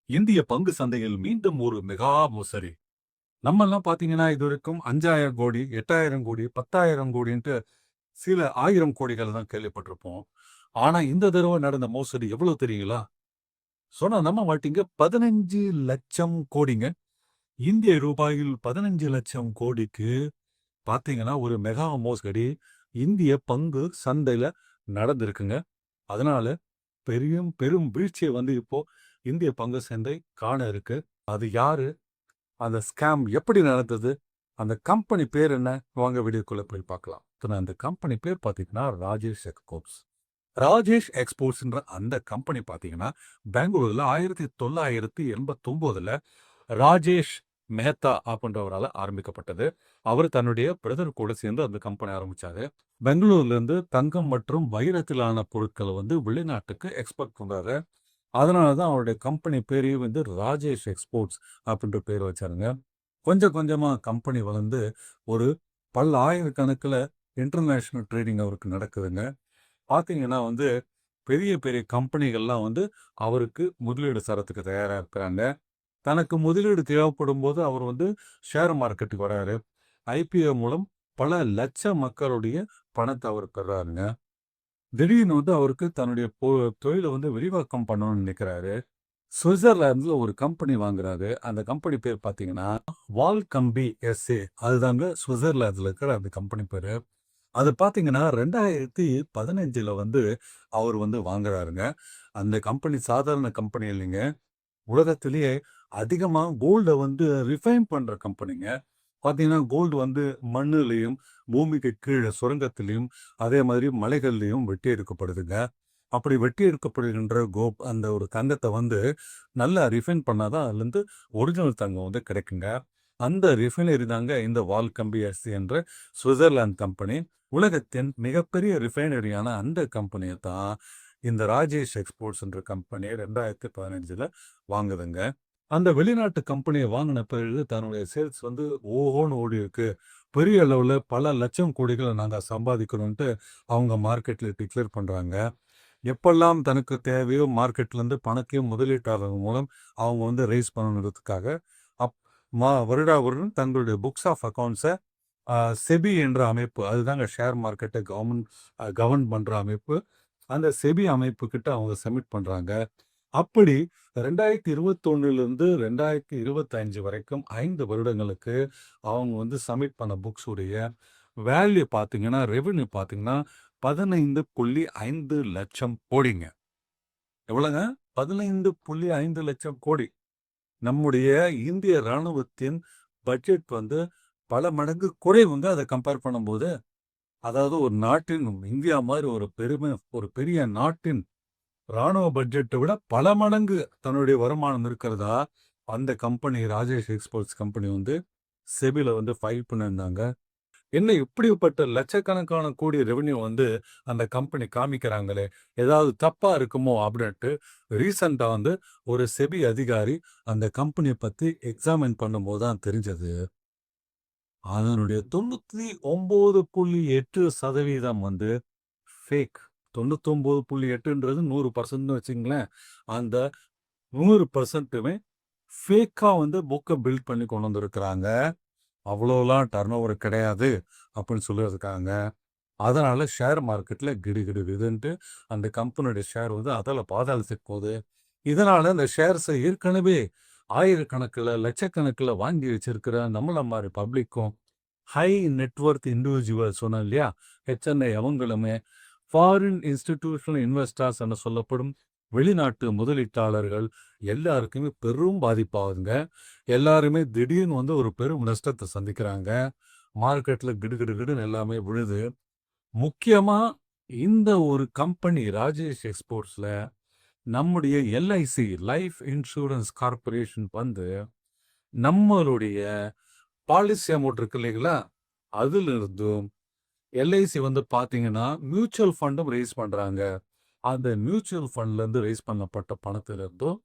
இந்திய பங்கு சந்தையில் மீண்டும் ஒரு மெகா மோசடி. நம்மெல்லாம் பாத்தீங்கன்னா இதுவரைக்கும் 5,000 கோடி, 8,000 கோடி, 10,000 கோடின்ட்டு சில 1000 கோடிகள் தான் கேள்விப்பட்டிருப்போம். ஆனா இந்த தடவை நடந்த மோசடி எவ்வளவு தெரியுங்களா? சொன்னா நம்ப மாட்டீங்க. 15 லட்சம் கோடிங்க. இந்திய ரூபாயில் 15 லட்சம் கோடிக்கு பாத்தீங்கன்னா ஒரு மெகா மோசடி இந்திய பங்கு சந்தையில நடந்திருக்குங்க. அதனால பெரும் வீழ்ச்சியை வந்து இப்போ இந்திய பங்கு சந்தை காண இருக்கு. அது யாரு? அந்த ஸ்கேம் எப்படி நடந்தது? அந்த கம்பெனி பேர் என்ன? வாங்க வீடியோக்குள்ள போய் பார்க்கலாம். அந்த கம்பெனி பேர் பார்த்தீங்கன்னா, ராஜேஷ் எக்ஸ்போர்ட்ஸ். ராஜேஷ் எக்ஸ்போர்ட்ஸ்ன்ற அந்த கம்பெனி பார்த்தீங்கன்னா, பெங்களூர்ல 1989ல ராஜேஷ் மேத்தா அப்படின்றவரால ஆரம்பிக்கப்பட்டது. அவர் தன்னுடைய பிரதர் கூட சேர்ந்து அந்த கம்பெனி ஆரம்பிச்சாரு. பெங்களூர்ல இருந்து தங்கம் மற்றும் வைரத்திலான பொருட்களை வந்து வெளிநாட்டுக்கு எக்ஸ்போர்ட் பண்றாரு. அதனால தான் அவருடைய கம்பெனி பேரையே வந்து ராஜேஷ் எக்ஸ்போர்ட்ஸ் அப்படின்ற பேர் வச்சாருங்க. கொஞ்சம் கொஞ்சமா கம்பெனி வளர்ந்து ஒரு பல ஆயிரக்கணக்கில் இன்டர்நேஷனல் ட்ரேடிங் அவருக்கு நடக்குதுங்க. பார்த்தீங்கன்னா வந்து பெரிய பெரிய கம்பெனிகள்லாம் வந்து அவருக்கு முதலீடு தரத்துக்கு தயாராக இருக்கிறாங்க. தனக்கு முதலீடு தேவைப்படும் போது அவர் வந்து ஷேர் மார்க்கெட்டுக்கு வராரு. ஐபிஓ மூலம் பல லட்ச மக்களுடைய பணத்தை அவர் பெறாருங்க. திடீர்னு வந்து அவருக்கு தன்னுடைய தொழிலை வந்து விரிவாக்கம் பண்ணணும்னு நினைக்கிறாரு. சுவிட்சர்லாந்துல ஒரு கம்பெனி வாங்குறாரு. அந்த கம்பெனி பேர் பார்த்தீங்கன்னா, வால்கம்பி எஸ்ஏ. அதுதாங்க சுவிட்சர்லாந்துல இருக்கிற அந்த கம்பெனி பேரு. அது பார்த்தீங்கன்னா 2015ல வந்து அவர் வந்து வாங்குறாருங்க. அந்த கம்பெனி சாதாரண கம்பெனி இல்லைங்க. உலகத்திலேயே அதிகமா கோல்ட வந்து ரிஃபைன் பண்ற கம்பெனிங்க. பார்த்தீங்கன்னா, கோல்டு வந்து மண்ணுலயும், பூமிக்கு கீழ சுரங்கத்திலயும், அதே மாதிரி மலைகள்லயும் வெட்டி எடுக்கப்படுதுங்க. அப்படி வெட்டி எடுக்கப்படுகின்ற அந்த ஒரு தங்கத்தை வந்து நல்லா ரிஃபைன் பண்ணாதான் அதுலேருந்து ஒரிஜினல் தங்கம் வந்து கிடைக்குங்க. அந்த ரிஃபைனரி தாங்க இந்த வால்கம்பி எஸ்சி என்ற சுவிட்சர்லாந்து கம்பெனி. உலகத்தின் மிகப்பெரிய ரிஃபைனரியான அந்த கம்பெனியை தான் இந்த ராஜேஷ் எக்ஸ்போர்ட்ஸ் என்ற கம்பெனி 2015ல வாங்குதுங்க. அந்த வெளிநாட்டு கம்பெனியை வாங்கின பிறகு தன்னுடைய சேல்ஸ் வந்து ஓஹோன்னு ஓடி இருக்கு. பெரிய அளவில் பல லட்சம் கோடிகளை நாங்கள் சம்பாதிக்கிறோன்ட்டு அவங்க மார்க்கெட்டில் டிக்ளேர் பண்ணுறாங்க. எப்பெல்லாம் தனக்கு தேவையோ மார்க்கெட்லேருந்து பணத்தையும் முதலீட்டாளர்கள் மூலம் அவங்க வந்து ரைஸ் பண்ணணுன்றதுக்காக அப் வருடம் தங்களுடைய புக்ஸ் ஆஃப் அக்கௌண்ட்ஸை செபி என்ற அமைப்பு, அதுதாங்க ஷேர் மார்க்கெட்டை கவர்ன் பண்ணுற அமைப்பு, அந்த செபி அமைப்பு கிட்ட அவங்க சப்மிட் பண்ணுறாங்க. அப்படி 2021லிருந்து 2025 வரைக்கும் 5 வருடங்களுக்கு அவங்க வந்து சப்மிட் பண்ண புக்ஸ் உடைய வேல்யூ பார்த்தீங்கன்னா, ரெவென்யூ பார்த்தீங்கன்னா 15.5 லட்சம் கோடிங்க. எவ்வளோங்க? 15.5 லட்சம் கோடி. நம்முடைய இந்திய ராணுவத்தின் பட்ஜெட் வந்து பல மடங்கு குறைவுங்க அதை கம்பேர் பண்ணும்போது. அதாவது ஒரு நாட்டின் இந்தியா மாதிரி ஒரு பெரிய நாட்டின் ராணுவ பட்ஜெட்டை விட பல மடங்கு தன்னுடைய வருமானம் இருக்கிறதா அந்த கம்பெனி ராஜேஷ் எக்ஸ்போர்ட்ஸ் கம்பெனி வந்து செபில வந்து ஃபைல் பண்ணியிருந்தாங்க. என்ன இப்படிப்பட்ட லட்சக்கணக்கான கோடி ரெவென்யூ வந்து அந்த கம்பெனி காமிக்கிறாங்களே, ஏதாவது தப்பா இருக்குமோ அப்படின்ட்டு ரீசெண்டா வந்து ஒரு செபி அதிகாரி அந்த கம்பெனியை பத்தி எக்ஸாமின் பண்ணும்போது தான் தெரிஞ்சது. அதனுடைய 99.8% வந்து ஃபேக். 99.8ன்றது 100%ன்னு வச்சுங்களேன். அந்த 100%மே ஃபேக்கா வந்து புக்கை பில்ட் பண்ணி கொண்டு வந்திருக்கிறாங்க. அவ்வளோலாம் டர்ன் ஓவர் கிடையாது அப்படின்னு சொல்லியிருக்காங்க. அதனால ஷேர் மார்க்கெட்டில் கிடுகிடுன்னு அந்த கம்பெனியோட ஷேர் வந்து பாதாளத்துக்கு போகுது. இதனால இந்த ஷேர்ஸை ஏற்கனவே ஆயிரக்கணக்கில் லட்சக்கணக்கில் வாங்கி வச்சிருக்கிற நம்மள மாதிரி பப்ளிக்கும் ஹை நெட்வொர்த் இண்டிவிஜுவல் சொன்னோம் இல்லையா, ஹெச்என்ஐ அவங்களுமே ஃபாரின் இன்ஸ்டிடியூஷனல் இன்வெஸ்டர்ஸ் என சொல்லப்படும் வெளிநாட்டு முதலீட்டாளர்கள் எல்லாருக்குமே பெரும் பாதிப்பாகுதுங்க. எல்லாருமே திடீர்னு வந்து ஒரு பெரும் நஷ்டத்தை சந்திக்கிறாங்க. மார்க்கெட்ல கிடுகிடுன்னு எல்லாமே விழுது. முக்கியமா இந்த ஒரு கம்பெனி ராஜேஷ் எக்ஸ்போர்ட்ஸ்ல நம்முடைய எல்ஐசி லைஃப் இன்சூரன்ஸ் கார்பரேஷன் வந்து நம்மளுடைய பாலிசி அமௌண்ட் இருக்கு இல்லைங்களா, அதுல இருந்தும் எல்ஐசி வந்து பாத்தீங்கன்னா மியூச்சுவல் ஃபண்டும் ரைஸ் பண்றாங்க. அந்த மியூச்சுவல் ஃபண்ட்ல இருந்து ரைஸ் பண்ணப்பட்ட பணத்துல இருந்தும்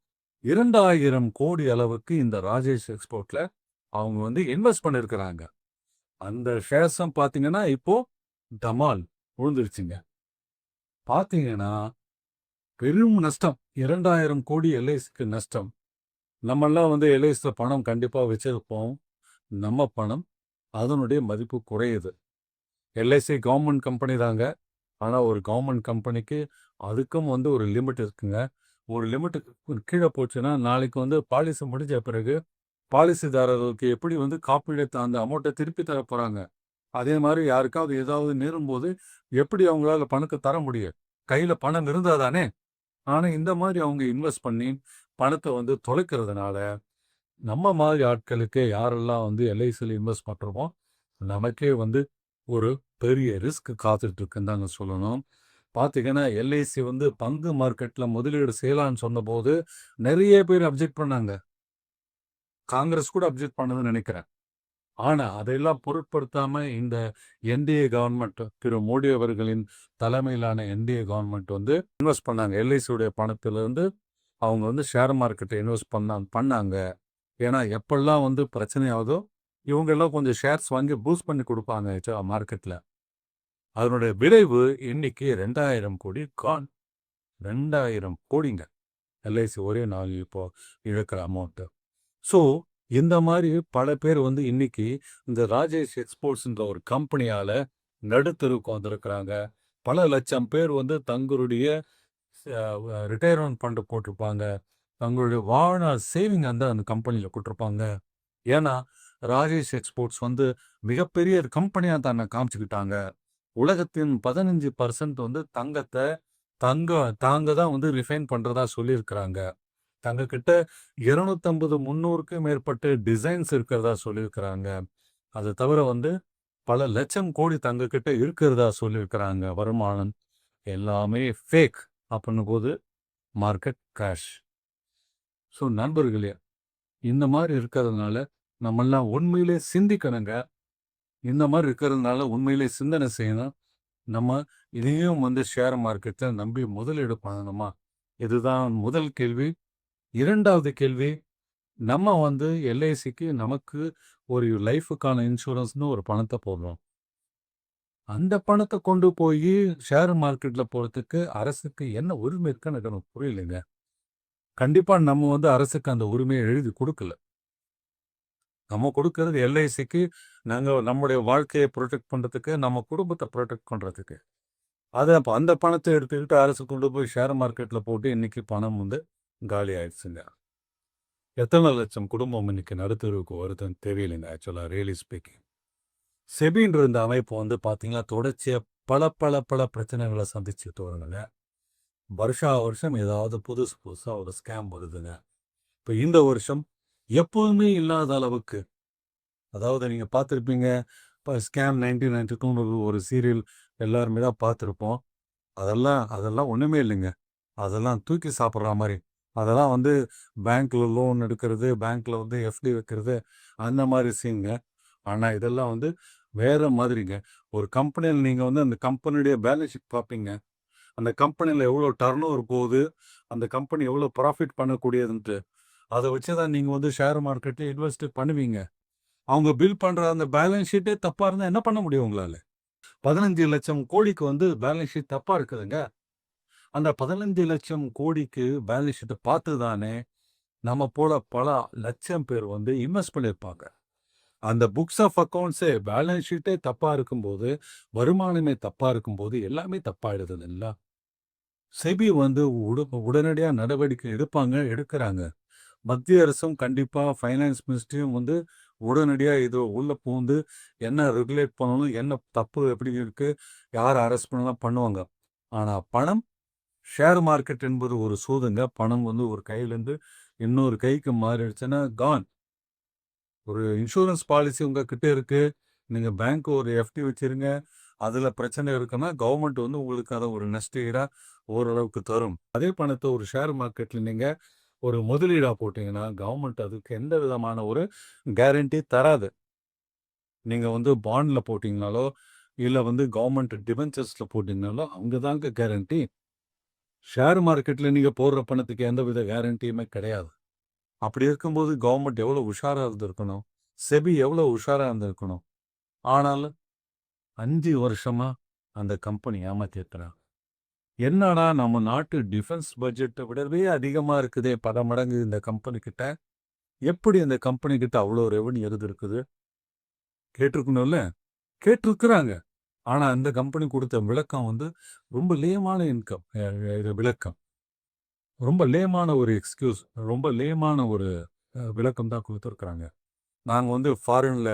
2000 கோடி அளவுக்கு இந்த ராஜேஷ் எக்ஸ்போர்ட்ல அவங்க வந்து இன்வெஸ்ட் பண்ணிருக்கிறாங்க. அந்த ஷேர்ஸும் பாத்தீங்கன்னா இப்போ டமால் விழுந்துருச்சுங்க. பாத்தீங்கன்னா பெரும் நஷ்டம். 2000 கோடி எல்ஐசிக்கு நஷ்டம். நம்மலாம் வந்து எல்ஐசில பணம் கண்டிப்பா வச்சிருப்போம். நம்ம பணம் அதனுடைய மதிப்பு குறையுது. எல்ஐசி கவர்மெண்ட் கம்பெனி தாங்க. ஆனா ஒரு கவர்மெண்ட் கம்பெனிக்கு அதுக்கும் வந்து ஒரு லிமிட் இருக்குங்க. ஒரு லிமிட்டுக்கு கீழ போச்சுன்னா, நாளைக்கு வந்து பாலிசி முடிஞ்ச பிறகு பாலிசிதாரர்களுக்கு எப்படி வந்து காப்பீடு அந்த அமௌண்ட்ட திருப்பி தரப் போறாங்க. அதே மாரி யாருக்காவது ஏதாவது நேரும்போது எப்படி அவங்களால பணத்த தர முடியும்? கையில பணம் இருந்தா தானே! ஆனா இந்த மாரி அவங்க இன்வெஸ்ட் பண்ணி பணத்த வந்து தொலைக்கிறதுனால, நம்ம மாரி ஆட்களுக்கு யாரெல்லாம் வந்து எல்ஐசில இன்வெஸ்ட் பண்றோமோ, நமக்கே வந்து ஒரு பெரிய ரிஸ்க் காத்துட்டு இருக்குன்னு தாங்க சொல்லணும். பார்த்தீங்கன்னா, எல்ஐசி வந்து பங்கு மார்க்கெட்ல முதலீடு செய்யலான்னு சொன்னபோது, நெறைய பேர் அப்ஜெக்ட் பண்ணாங்க. காங்கிரஸ் கூட அப்ஜெக்ட் பண்ணதுன்னு நெனைக்கிறேன். ஆனா, அதையெல்லாம் பொருட்படுத்தாம இந்த என்டிஏ கவர்ன்மெண்ட் திரு மோடி அவர்களின் தலைமையிலான என்டிஏ கவர்ன்மெண்ட் வந்து இன்வெஸ்ட் பண்ணாங்க. எல்ஐசியுடைய பணத்திலிருந்து அவங்க வந்து ஷேர் மார்க்கெட்ட இன்வெஸ்ட் பண்ணாங்க. ஏன்னா, எப்பல்லாம் வந்து பிரச்சனை ஆகுதோ, இவங்கெல்லாம் கொஞ்சம் ஷேர்ஸ் வாங்கி பூஸ்ட் பண்ணி குடுப்பாங்க மார்க்கெட்ல. அதனுடைய விளைவு இன்னைக்கு 2000 கோடி கான். 2000 கோடிங்க. எல்ஐசி ஒரே நாள் இப்போ இழக்கிற அமௌண்ட்டு. ஸோ, இந்த மாரி பல பேர் வந்து இன்னைக்கு இந்த ராஜேஷ் எக்ஸ்போர்ட்ஸ்ன்ற ஒரு கம்பெனியால நடுத்தெருவுக்கு வந்திருக்கிறாங்க. பல லட்சம் பேர் வந்து தங்களுடைய ரிட்டயர்மென்ட் ஃபண்ட் போட்டிருப்பாங்க. தங்களுடைய வாழ்நாள் சேவிங் வந்து அந்த கம்பெனியில குடுத்துருப்பாங்க. ஏன்னா, ராஜேஷ் எக்ஸ்போர்ட்ஸ் வந்து மிகப்பெரிய கம்பெனியா தன்னை காமிச்சுக்கிட்டாங்க. உலகத்தின் 15% வந்து தங்கத்த தாங்க தான் வந்து ரிஃபைன் பண்றதா சொல்லியிருக்கிறாங்க. தங்க கிட்ட 250, 300க்கும் மேற்பட்ட டிசைன்ஸ் இருக்கிறதா சொல்லியிருக்கிறாங்க. அது தவிர வந்து பல லட்சம் கோடி தங்க கிட்ட இருக்கிறதா சொல்லியிருக்கிறாங்க. வருமானம் எல்லாமே ஃபேக் அப்படின்னும்போது மார்க்கெட் கிராஷ். ஸோ நண்பர்களே, இந்த மாரி இருக்கிறதுனால நம்மெல்லாம் உண்மையிலே சிந்திக்கணுங்க. இந்த மாரி இருக்கிறதுனால உண்மையிலே சிந்தனை செய்யணும். நம்ம இதையும் வந்து ஷேர் மார்க்கெட்ட நம்பி முதலீடு பண்ணணுமா? இதுதான் முதல் கேள்வி. 2வது கேள்வி, நம்ம வந்து எல்ஐசிக்கு நமக்கு ஒரு லைஃப்‌க்கான இன்சூரன்ஸ்ன்னு ஒரு பணத்த போடுறோம். அந்த பணத்த கொண்டு போயி ஷேர் மார்க்கெட்ல போடுறதுக்கு அரசுக்கு என்ன உரிமை இருக்குன்னு எனக்கு புரியலைங்க. கண்டிப்பா நம்ம வந்து அரசுக்கு அந்த உரிமைய எழுதி குடுக்கல. நம்ம குடுக்கிறது எல்ஐசிக்கு நம்முடைய வாழ்க்கைய புரொடெக்ட் பண்றதுக்கு, நம்ம குடும்பத்த புரொடெக்ட் பண்றதுக்கு. அப்ப அந்த பணத்த எடுத்துக்கிட்டு அரசு கொண்டு போய் ஷேர் மார்க்கெட்ல போட்டு இன்னைக்கு பணம் வந்து காலி ஆயிடுச்சுங்க. எத்தன லட்சம் குடும்பம் இன்னைக்கு நடுத்தெருவுக்கு வருதுன்னு தெரியலைங்க ஆக்சுவலா ரியலி ஸ்பீக்கிங். செபின்ற இந்த அமைப்பு வந்து பார்த்தீங்கன்னா, தொடர்ச்சியா பல பிரச்சனைகள சந்திச்சுட்டு வருதுங்க. வருஷா வருஷம் ஏதாவது புதுசு புதுசா ஒரு ஸ்கேம் வருதுங்க. இப்ப இந்த வருஷம் எப்போதுமே இல்லாத அளவுக்கு, அதாவது நீங்க பார்த்திருப்பீங்க, இப்ப ஸ்கேம் 1992ன்னு ஒரு சீரியல் எல்லாருமே தான் பார்த்திருப்போம். அதெல்லாம் ஒண்ணுமே இல்லைங்க. அதெல்லாம் தூக்கி சாப்பிடுறா மாரி. அதெல்லாம் வந்து பேங்க்ல லோன் எடுக்கிறது, பேங்க்ல வந்து எஃப்டி வைக்கிறது, அந்த மாரி சீன்ங்க. ஆனா இதெல்லாம் வந்து வேற மாதிரிங்க. ஒரு கம்பெனியில நீங்க வந்து அந்த கம்பெனியுடைய பேலன்ஸ் ஷீட் பார்ப்பீங்க. அந்த கம்பெனியில எவ்வளோ டர்ன் ஓவர் போகுது, அந்த கம்பெனி எவ்வளோ ப்ராஃபிட் பண்ணக்கூடியதுன்ட்டு. அத வச்சு தான் நீங்க வந்து ஷேர் மார்க்கெட்ல இன்வெஸ்ட் பண்ணுவீங்க. அவங்க பில் பண்ற அந்த பேலன்ஸ் ஷீட்டே தப்பா இருந்தா என்ன பண்ண முடியும் உங்களால? 15,00,000 கோடிக்கு வந்து பேலன்ஸ் ஷீட் தப்பா இருக்குதுங்க. அந்த 15,00,000 கோடிக்கு பேலன்ஸ் ஷீட்ட பார்த்து தானே, நம்ம போல பல லட்சம் பேர் வந்து இன்வெஸ்ட் பண்ணியிருப்பாங்க. அந்த புக்ஸ் ஆஃப் அக்கவுண்ட்ஸே பேலன்ஸ் ஷீட்டே தப்பா இருக்கும்போது, வருமானமே தப்பா இருக்கும்போது, எல்லாமே தப்பாயிடுது இல்லைங்களா? செபி வந்து உடனடியா நடவடிக்கை எடுக்குறாங்க. மத்திய அரசும் கண்டிப்பா ஃபைனான்ஸ் மினிஸ்ட்ரியும் வந்து உடனடியா இது உள்ள புகுந்து என்ன ரெகுலேட் பண்ணணும், என்ன தப்பு எப்படி இருக்கு, யார அரெஸ்ட் பண்ணலாம் பண்ணுவாங்க. ஆனா பணம் ஷேர் மார்க்கெட் என்பது ஒரு சூதுங்க. பணம் வந்து ஒரு கையிலேருந்து இன்னொரு கைக்கு மாறிடுச்சுன்னா கான். ஒரு இன்சூரன்ஸ் பாலிசி உங்ககிட்ட இருக்கு. நீங்க பேங்க் ஒரு எஃப்டி வச்சிருங்க. அதுல பிரச்சனை இருக்குன்னா, கவர்மெண்ட் வந்து உங்களுக்கு அத ஒரு நஷ்ட ஈடா ஓரளவுக்கு தரும். அதே பணத்த ஒரு ஷேர் மார்க்கெட்ல நீங்க ஒரு முதலீடா போட்டீங்கன்னா, கவர்மெண்ட் அதுக்கு எந்த விதமான ஒரு கேரண்டி தராது. நீங்க வந்து பாண்ட்ல போட்டீங்கனாலோ, இல்ல வந்து கவர்மெண்ட் டிபென்ச்சர்ஸ்ல போட்டீங்கனாலோ, அங்க தாங்க கேரண்டி. ஷேர் மார்க்கெட்ல நீங்க போடுற பணத்துக்கு எந்தவித கேரண்டியுமே கிடையாது. அப்படி இருக்கும்போது கவர்மெண்ட் எவ்வளோ உஷாரா இருந்திருக்கணும். செபி எவ்வளோ உஷாரா இருந்திருக்கணும். ஆனாலும் 5 வருஷமா அந்த கம்பெனி ஏமாத்தியிருக்கிறாங்க. என்னடா நம்ம நாட்டு டிஃபென்ஸ் பட்ஜெட்ட விடவே அதிகமா இருக்குதே பல மடங்கு இந்த கம்பெனி கிட்ட. எப்படி அந்த கம்பெனி கிட்ட அவ்வளோ ரெவன்யூ இருக்குது? கேட்டிருக்கணும்ல? கேட்டிருக்கிறாங்க. ஆனா அந்த கம்பெனி குடுத்த விளக்கம் வந்து ரொம்ப லேமான இன்கம் விளக்கம். ரொம்ப லேமான ஒரு எக்ஸ்கியூஸ். ரொம்ப லேமான ஒரு விளக்கம் தான் குடுத்துருக்காங்க. நாங்க வந்து ஃபாரின்ல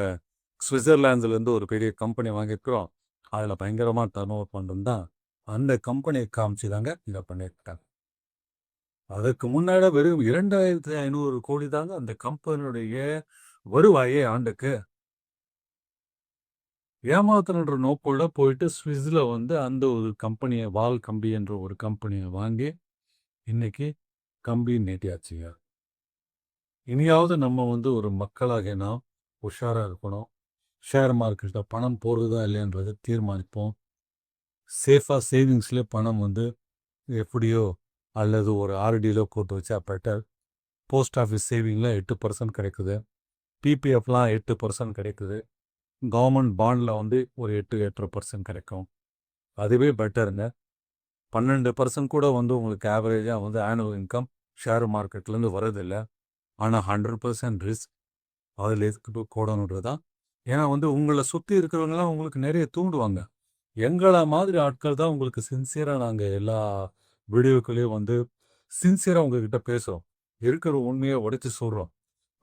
ஸ்விட்சர்லாந்துலேருந்து ஒரு பெரிய கம்பெனி வாங்கியிருக்கிறோம். அதில பயங்கரமா டர்ன் ஓவர் பண்றோம் தான். அந்த கம்பெனிய காமிச்சு தாங்க இத பண்ணியிருக்காங்க. அதுக்கு முன்னாடி வெறும் 2,500 கோடி தாங்க அந்த கம்பெனியுடைய வருவாயே ஆண்டுக்கு. ஏமாத்தணுன்ற நோக்கோட போயிட்டு ஸ்விஸ்ல வந்து அந்த ஒரு கம்பெனிய வால் கம்பி என்ற ஒரு கம்பெனிய வாங்கி, இன்னைக்கு கம்பி நீட்டியாச்சுங்க. இனியாவது நம்ம வந்து ஒரு மக்களாகிய நாம் உஷாரா இருக்கணும். ஷேர் மார்க்கெட்ல பணம் போடுறதா இல்லையான்றத தீர்மானிப்போம். சேஃபா சேவிங்ஸ்ல பணம் வந்து எப்படியோ அல்லது ஒரு ஆர்டியிலோ போட்டு வச்சா பெட்டர். போஸ்ட் ஆஃபீஸ் சேவிங்ல 8% கிடைக்குது. பிபிஎஃப்லாம் 8% கிடைக்குது. கவர்மெண்ட் பாண்ட்ல வந்து ஒரு 8, 8.5% கிடைக்கும். அதுவே பெட்டருங்க. 12% கூட வந்து உங்களுக்கு ஆவரேஜா வந்து ஆனுவல் இன்கம் ஷேர் மார்க்கெட்லேருந்து வரதில்ல. ஆனா 100% ரிஸ்க். அதில எதுக்கு போய் போடணுன்றது தான். ஏன்னா வந்து உங்கள சுத்தி இருக்கிறவங்கலாம் உங்களுக்கு நெறைய தூண்டுவாங்க. எங்கள மாதிரி ஆட்கள் தான் உங்களுக்கு சின்சியரா நாங்க எல்லா வீடியோக்களையும் வந்து சின்சியரா உங்ககிட்ட பேசுறோம். இருக்கிற உண்மைய உடைச்சு சொல்றோம்.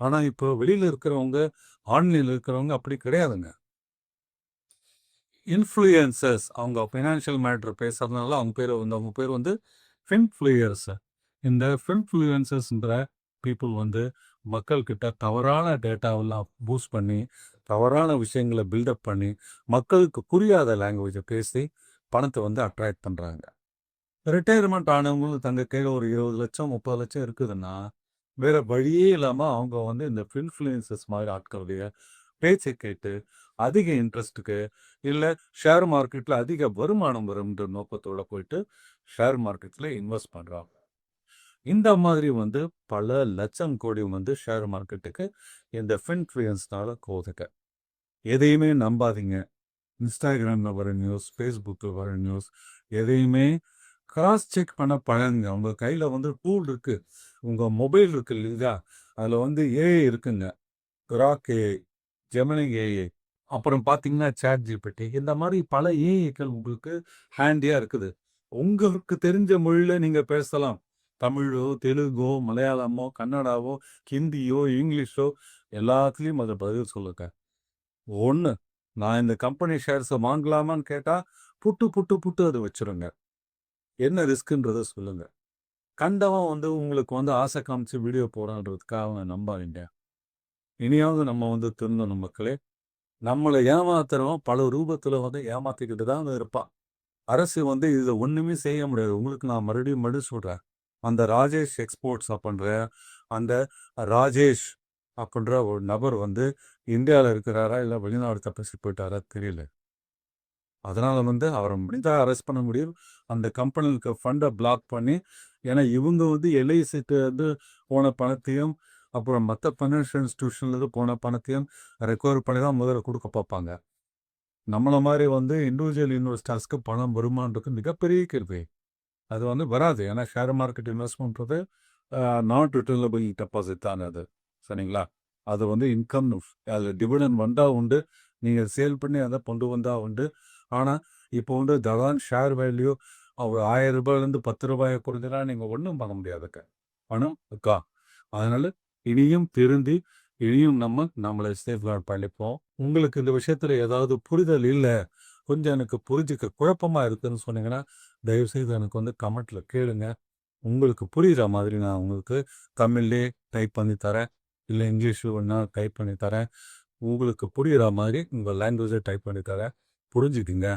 ஆனா இப்போ வெளியில இருக்கிறவங்க, ஆன்லைன்ல இருக்கிறவங்க அப்படி கிடையாதுங்க. இன்ஃப்ளூயன்சர்ஸ் அவங்க ஃபினான்ஷியல் மேட்டர் பேசுறதுனால அவங்க பேர் வந்து ஃபின்ஃப்ளூயர்ஸ். இந்த ஃபின்ஃப்ளூயன்சர்ஸ்ன்ற பீப்புள் வந்து மக்கள்கிட்ட தவறான டேட்டாவெல்லாம் பூஸ்ட் பண்ணி, தவறான விஷயங்கள பில்டப் பண்ணி, மக்களுக்கு புரியாத லாங்குவேஜ பேசி பணத்த வந்து அட்ராக்ட் பண்றாங்க. ரிட்டயர்மெண்ட் ஆனவங்களும் தங்க கையில ஒரு 20,00,000 30,00,000 இருக்குதுன்னா, வேற வழியே இல்லாம அவங்க வந்து இந்த இன்ஃப்ளூயன்சர்ஸ் மாரி ஆட்களுடைய பேச்சை கேட்டு, அதிக இன்ட்ரெஸ்ட்டுக்கு, இல்ல ஷேர் மார்க்கெட்ல அதிக வருமானம் வரும்ன்ற நோக்கத்தோட போயிட்டு, ஷேர் மார்க்கெட்ல இன்வெஸ்ட் பண்றாங்க. இந்த மாதிரி வந்து பல லட்சம் கோடி வந்து ஷேர் மார்க்கெட்டுக்கு இந்த ஃபின்ஃப்ளூயன்ஸ்னால போகுதுங்க. எதையுமே நம்பாதீங்க. இன்ஸ்டாகிராம்ல வர நியூஸ், Facebookல வர நியூஸ் எதையுமே கிராஸ் செக் பண்ண பழகுங்க. உங்க கையில வந்து டூல் இருக்கு. உங்க மொபைல் இருக்கு இல்லையா? அதில வந்து ஏஐ இருக்குங்க. கிராக் ஏஐ, ஜெமினி ஏஐ, அப்புறம் பார்த்தீங்கன்னா, சாட் ஜிபிடி இந்த மாரி பல ஏஐக்கள் உங்களுக்கு ஹேண்டியா இருக்குது. உங்களுக்கு தெரிஞ்ச மொழியில நீங்க பேசலாம். தமிழோ, தெலுங்கோ, மலையாளமோ, கன்னடாவோ, ஹிந்தியோ, இங்கிலீஷோ எல்லாத்துலயும் அது பதில் சொல்லுங்க. 1 நான் இந்த கம்பெனி ஷேர்ஸ வாங்கலாமான்னு கேட்டா, புட்டு, புட்டு, புட்டு அது வச்சுருங்க. என்ன ரிஸ்க்குன்றத சொல்லுங்க. கண்டவன் வந்து உங்களுக்கு வந்து ஆசை காமிச்சு வீடியோ போடுறான்றதுக்காக நம்பாதீங்க. இனியாவது நம்ம வந்து திருந்தணும் மக்களே. நம்மள ஏமாத்துறவன் பல ரூபத்துல வந்து ஏமாத்திக்கிட்டு தான் இருப்பான். அரசு வந்து இதில ஒண்ணுமே செய்ய முடியாது. உங்களுக்கு நான் மறுபடியும் சொல்றேன். அந்த ராஜேஷ் எக்ஸ்போர்ட்ஸ் அப்படின்ற அந்த ராஜேஷ் அப்படின்ற ஒரு நபர் வந்து இந்தியால இருக்கிறாரா? இல்ல வெளிநாடு தப்பிச்சு போயிட்டாரா? தெரியல. அதனால வந்து அவர முடிஞ்சா அரெஸ்ட் பண்ண முடியும். அந்த கம்பெனிக்கு ஃபண்ட பிளாக் பண்ணி ஏன்னா இவங்க வந்து எல்ஐசிட்ட இருந்து போன பணத்தையும், அப்புறம் மத்த ஃபைனான்ஷியல் இன்ஸ்டிடியூஷன்லேருந்து போன பணத்தையும் ரெக்கவர் பண்ணி தான் முதல்ல குடுக்க பாப்பாங்க. நம்மள மாரி வந்து இண்டிவிஜுவல் இன்வெஸ்டர்ஸ்க்கு பணம் வருமான்றது மிகப்பெரிய கேள்வி. அது வந்து வராது. ஏன்னா ஷேர் மார்க்கெட் இன்வெஸ்ட்மென்ட்றது நாட் ரிட்டர்னபிள் டெபாசிட் தான் அது. சரிங்களா? அது வந்து இன்கம் அது டிவிடெண்ட் வந்தா உண்டு. நீங்க சேல் பண்ணி அத கொண்டு வந்தா உண்டு. ஆனா, இப்போ வந்து தடான் ஷேர் வேல்யூ ஒரு ரூ. 1000லேருந்து ரூ. 10 குறைஞ்சனா நீங்க ஒண்ணும் பண்ண முடியாதுங்க. பணம் இருக்கா? அதனால இனியும் திருந்தி, இனியும் நம்மள சேஃப்கார்ட் பண்ணிப்போம். உங்களுக்கு இந்த விஷயத்துல ஏதாவது புரிதல் இல்ல, கொஞ்சம் எனக்கு புரிஞ்சுக்க குழப்பமா இருக்குன்னு சொன்னீங்கன்னா, தயவுசெய்து எனக்கு வந்து கமெண்ட்ல கேளுங்க. உங்களுக்கு புரியிற மாதிரி நான் உங்களுக்கு தமிழ்லயே டைப் பண்ணி தரேன். இல்ல இங்கிலீஷ்ல வேணா டைப் பண்ணி தரேன். உங்களுக்கு புரியிற மாரி உங்க லாங்குவேஜ டைப் பண்ணி தரேன். புரிஞ்சுக்குங்க.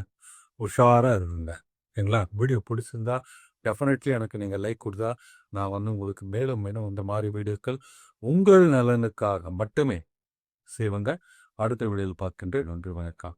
உஷாரா இருங்க. சரிங்களா? வீடியோ பிடிச்சிருந்தா டெஃபினெட்லி எனக்கு நீங்க லைக் குடுத்தா, நான் வந்து உங்களுக்கு மேலும் மேலும் இந்த மாரி வீடியோக்கள் உங்கள் நலனுக்காக மட்டுமே செய்வேங்க. அடுத்த வீடியோவில் பார்க்கின்றேன். நன்றி, வணக்கம்.